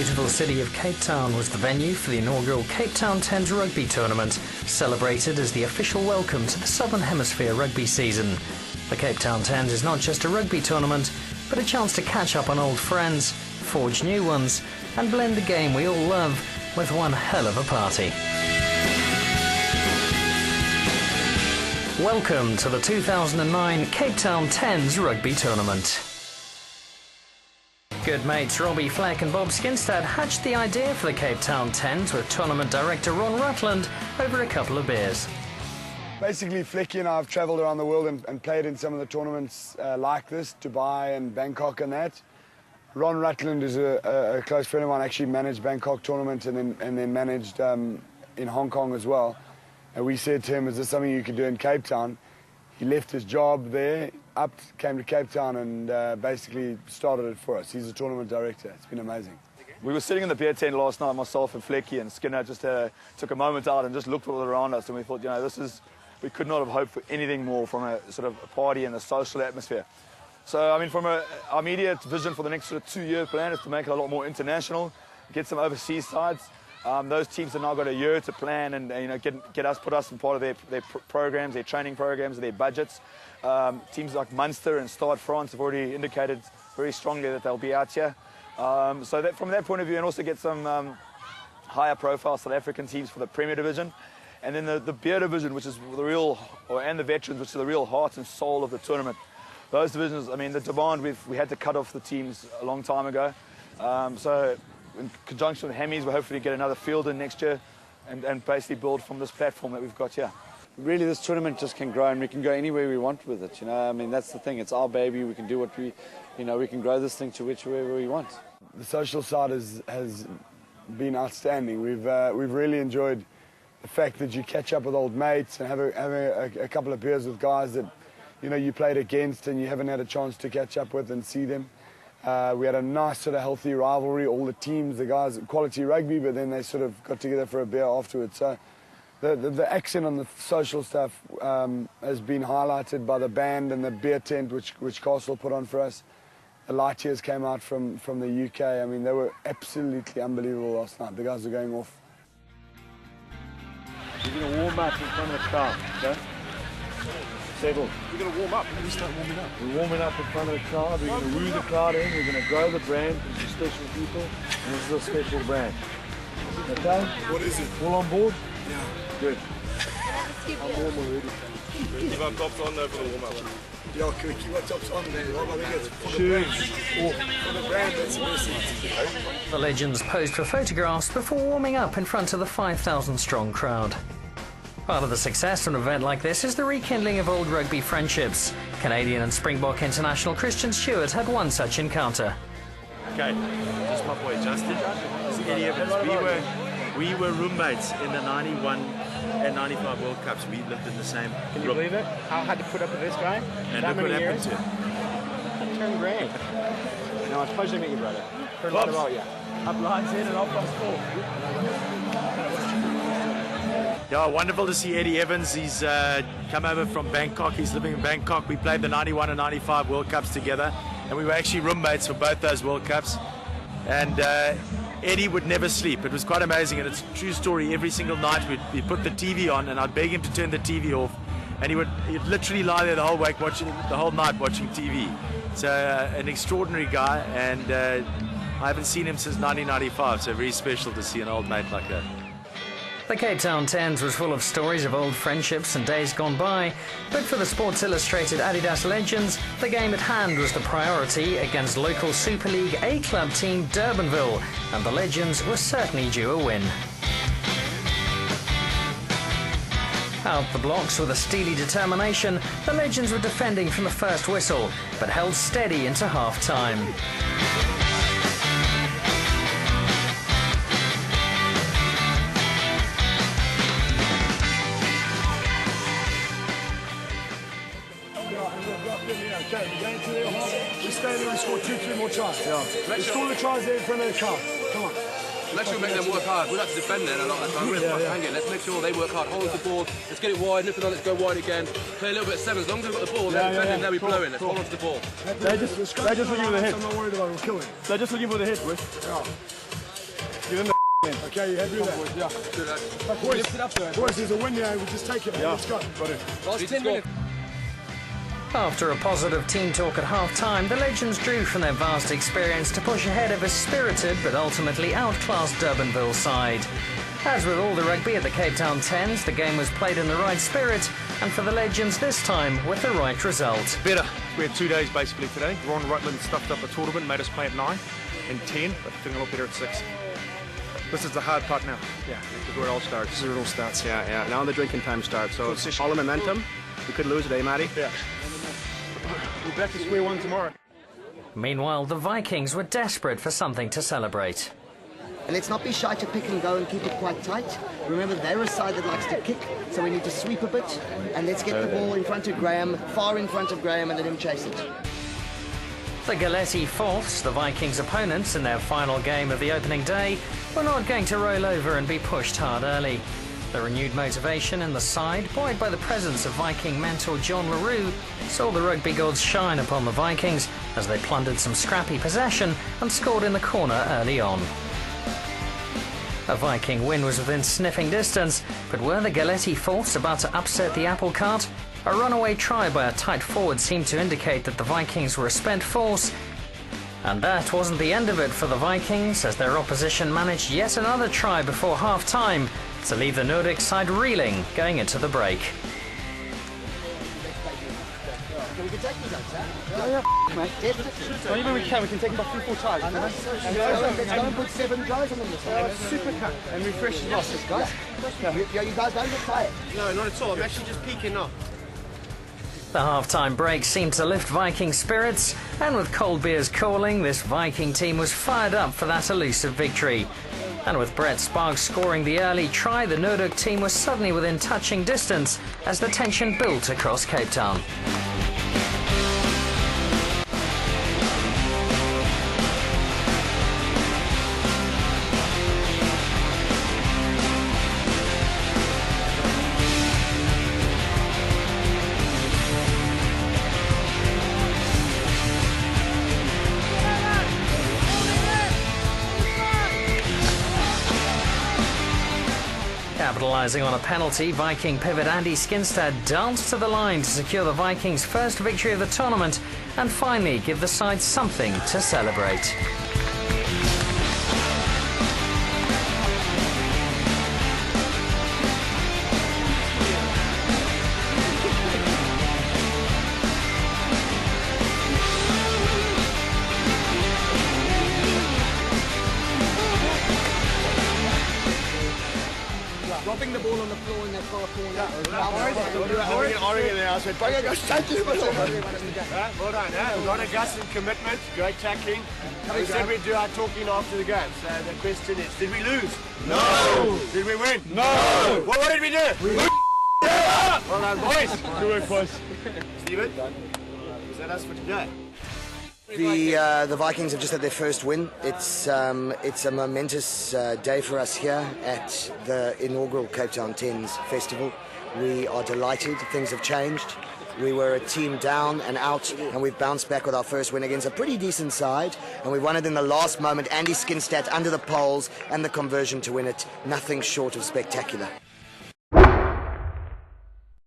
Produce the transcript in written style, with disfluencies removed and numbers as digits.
beautiful city of Cape Town was the venue for the inaugural Cape Town 10s Rugby tournament, celebrated as the official welcome to the Southern Hemisphere rugby season. The Cape Town 10s is not just a rugby tournament, but a chance to catch up on old friends, forge new ones, and blend the game we all love with one hell of a party. Welcome to the 2009 Cape Town 10s Rugby Tournament. Good mates Robbie Fleck and Bob Skinstad hatched the idea for the Cape Town 10s with tournament director Ron Rutland over a couple of beers. Basically, Flecky and I have travelled around the world and played in some of the tournaments like this, Dubai and Bangkok and that. Ron Rutland is a close friend of mine, actually managed Bangkok tournament and then managed in Hong Kong as well. And we said to him, is this something you could do in Cape Town? He left his job there, came to Cape Town and basically started it for us. He's a tournament director. It's been amazing. We were sitting in the beer tent last night, myself and Flecky and Skinner just took a moment out and just looked all around us and we thought, you know, we could not have hoped for anything more from a sort of a party and a social atmosphere. So, I mean, from our immediate vision for the next sort of 2-year plan is to make it a lot more international, get some overseas sides. Those teams have now got a year to plan and you know put us in part of their programs, their training programs, their budgets. Teams like Munster and Stade France have already indicated very strongly that they'll be out here. So that from that point of view, and also get some higher profile South African teams for the Premier Division, and then the beer division, which is the real, and the veterans, which is the real heart and soul of the tournament. Those divisions, I mean, the demand we had to cut off the teams a long time ago. So in conjunction with Hammies, we'll hopefully get another field in next year and basically build from this platform that we've got here. Really, this tournament just can grow and we can go anywhere we want with it, you know. I mean, that's the thing. It's our baby. We can do what we can grow this thing to whichever we want. The social side has been outstanding. We've really enjoyed the fact that you catch up with old mates and have a couple of beers with guys that, you know, you played against and you haven't had a chance to catch up with and see them. We had a nice sort of healthy rivalry, all the teams, the guys, quality rugby, but then they sort of got together for a beer afterwards. So the accent on the social stuff has been highlighted by the band and the beer tent, which Castle put on for us. The light years came out from the UK. I mean, they were absolutely unbelievable last night. The guys are going off. We're going to warm up in front of the crowd, okay? Settle. We're going to warm up. Let me start warming up. We're warming up in front of the crowd. We're going to woo the crowd in. We're going to grow the brand into special people. And this is a special brand. Okay? What is it? All on board? Yeah. Good. I'm warm already. Keep our tops on though for the warm up. Yeah, can we keep our tops on there? I think it's for the brand. For the brand, that's the best thing. The legends posed for photographs before warming up in front of the 5,000 strong crowd. Part of the success of an event like this is the rekindling of old rugby friendships. Canadian and Springbok international Christian Stewart had one such encounter. Okay, just my boy Justin. Eddie Evans. We were roommates in the 91 and 95 World Cups. We lived in the same Can you believe it? How hard to put up with this guy? And that look what many happened years? to him. 10 grand. No, it's a pleasure to meet you, brother. Heard a lot about you. Up lines in and off us full. Yeah, wonderful to see Eddie Evans. He's come over from Bangkok. He's living in Bangkok. We played the 91 and 95 World Cups together, and we were actually roommates for both those World Cups. And Eddie would never sleep. It was quite amazing, and it's a true story. Every single night we'd put the TV on, and I'd beg him to turn the TV off, and he'd literally lie there the whole night watching TV. So an extraordinary guy, and I haven't seen him since 1995. So very special to see an old mate like that. The Cape Town 10s was full of stories of old friendships and days gone by, but for the Sports Illustrated Adidas legends, the game at hand was the priority against local Super League A club team Durbanville, and the legends were certainly due a win. Out the blocks with a steely determination, the legends were defending from the first whistle, but held steady into half-time. We stay there and score 2-3 more tries. Yeah. Let's score the tries there in front of the car. Come on. Let's sure make them work hard. We like to defend there a lot of the time. Really hang it. Let's make sure they work hard. Hold the ball. Let's get it wide. Lift it on. Let's go wide again. Play a little bit of seven. As long as we've got the ball, they're defending. Now we blow in. Let's hold on to the ball. They're just looking for the hit. I'm not worried about it. We'll kill it. They're just looking for the hit, Wish. Yeah. Okay, you happy with that? Yeah. Boys, Lift it up there. boys, there's a win now. We just take it. Yeah. Let's go. Got it. Last 10 minutes. After a positive team talk at half-time, the Legends drew from their vast experience to push ahead of a spirited but ultimately outclassed Durbanville side. As with all the rugby at the Cape Town Tens, the game was played in the right spirit, and for the Legends this time with the right result. Better. We had 2 days basically today. Ron Rutland stuffed up the tournament, made us play at 9 and 10, but feeling a lot better at 6. This is the hard part now. Yeah, this is where it all starts. This is where it all starts, yeah. Now the drinking time starts, so it's all the momentum. We could lose today, Matty. Yeah. We're back to square one tomorrow. Meanwhile, the Vikings were desperate for something to celebrate. And let's not be shy to pick and go and keep it quite tight. Remember, they're a side that likes to kick, so we need to sweep a bit. And let's get the ball in front of Graham, far in front of Graham, and let him chase it. The Galetti Fourths, the Vikings' opponents in their final game of the opening day, were not going to roll over and be pushed hard early. The renewed motivation in the side, buoyed by the presence of Viking mentor John LaRue, saw the rugby gods shine upon the Vikings as they plundered some scrappy possession and scored in the corner early on. A Viking win was within sniffing distance, but were the Galetti Fourths about to upset the apple cart? A runaway try by a tight forward seemed to indicate that the Vikings were a spent force. And that wasn't the end of it for the Vikings, as their opposition managed yet another try before half-time to leave the Nordic side reeling going into the break. We can take these out, Mate. Well, even we can take them about 3-4 tries. Let's go and put 7 tries on them this time. Super cut and refresh losses, guys. You guys don't get tired. No, not at all. I'm actually just peaking now. The half-time break seemed to lift Viking spirits, and with cold beers calling, this Viking team was fired up for that elusive victory. And with Brett Sparks scoring the early try, the Norduk team was suddenly within touching distance as the tension built across Cape Town. Capitalising on a penalty, Viking pivot Andy Skinstad danced to the line to secure the Vikings' first victory of the tournament and finally give the side something to celebrate. Dropping the ball on the floor in that far corner. Oregon there. I said, "Bugger, go straight to the middle." Well done, a lot of guts and commitment, great tackling. We said we'd do our talking after the game. So the question is, did we lose? No! Did we win? No! Well, what did we do? We won! Well done, boys. Good work, boys. Stephen, is that us for today? The Vikings have just had their first win. It's a momentous day for us here at the inaugural Cape Town Tens Festival. We are delighted. Things have changed. We were a team down and out, and we've bounced back with our first win against a pretty decent side, and we won it in the last moment. Andy Skinstad under the poles and the conversion to win it. Nothing short of spectacular.